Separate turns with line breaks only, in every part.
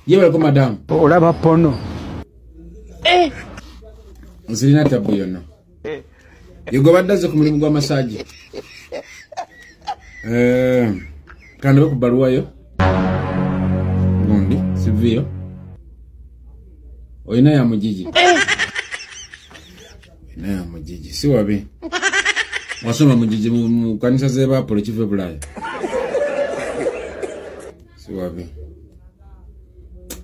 Yewe ko madam.
Olaba pono.
Nzirina tabu yonna. Yugo baddaze ku mulimu gwa massage. Kandi bakubaluwa yo. Gundi, sivyo. Oyina ya mujiji. Na ya mujiji, si wabi. Wasoma mujiji mu kanisa zeba Apollo chife bulaya. Si wabi.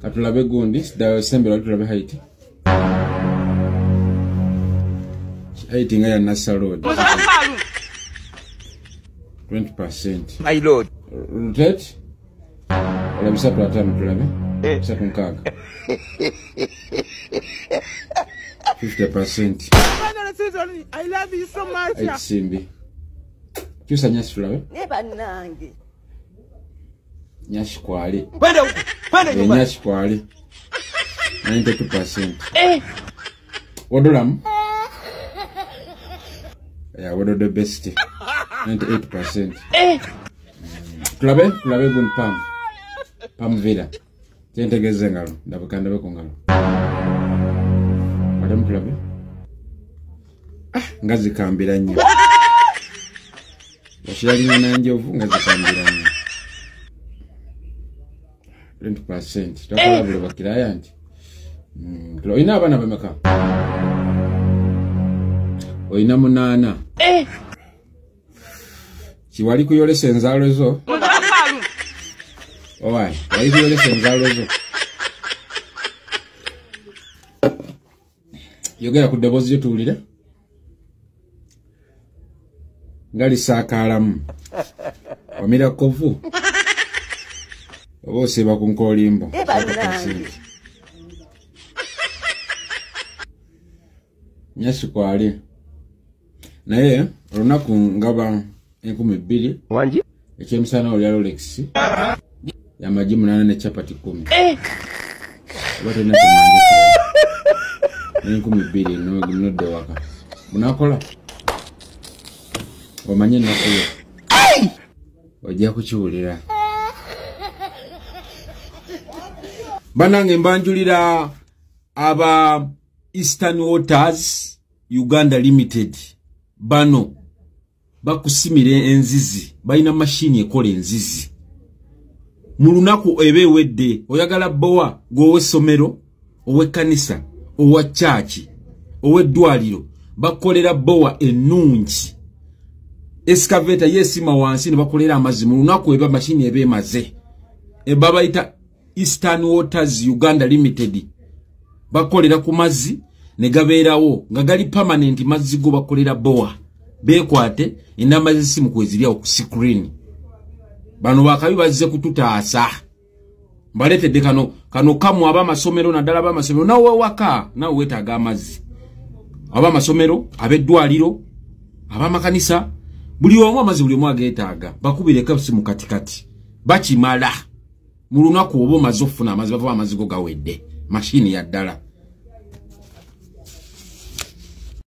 Katulabe gundi, dawe sembera tulabe Haiti. Haiti ngaya Nasa Road. 20%.
My lord.
Rotate. Ola bisa platano tulabe. Bisa kunkaga. 50%.
I love you so much.
Simbi. Kyusa nyashi tulabe.
Naye Banange.
Nyashi kwali.
Kwende
Nyashi kwali. 92%. Wodolam. Yeah, what are the best? 98%. Tulabe gun pam vida. Tentegeze ngalo, ndabukanda beko ngalo. Madam tulabe. Ngazi kambira nnyo. Washirali nanjovu ngazi kambira nnyo. 20%. Takola bule bakiraya nti. Oyina abana bameka. Oyina munana. Kiwali kuyolesa enzalo zo. Owai, wali kuyolesa enzalo zo. Yogera ku ddoboozi lyo tuwulire. Nga lisaakaalamu. Wamira kovu. Oba osiiba ku nkoolimbo. Nyashi kwali. Naye olunaku ngaba 12
wanji
ekyemisana olya Rolex ya maji 8 ne chapati 10 Watu na kumanje 12 no de waka munakola omanye nakola ojja kukiwulira Banange mbanjulira aba Eastern Waters Uganda Limited bano bakusimire enzizi bayina machine ekola enzizi mu lunaku ebewedde oyagala bowa gowe somero owe kanisa owa church owe dwaliro bakolera bowa enungi excavator yesima wansi ne bakolera amazi mu lunaku eba machine ebe maze baba ita Eastern Waters Uganda Limited bakolera ku mazi ne gabeerawo nga gali permanent mazzi go bakolera bowa bekwate inamba zisimu kwezirya ku screen bano bakabi bazze kututaasa mbaletedde kano kamu aba masomero nadala aba masomero nawe waka nawe wetaaga amazzi aba masomero abeddwaliro aba makanisa buli omu amazzi buli omu ageetaaga bakubire kapsi mu katikati bakimala mu lunaku oba omaze okufuna amazzi bava amazzi go gawedde machine ya ddala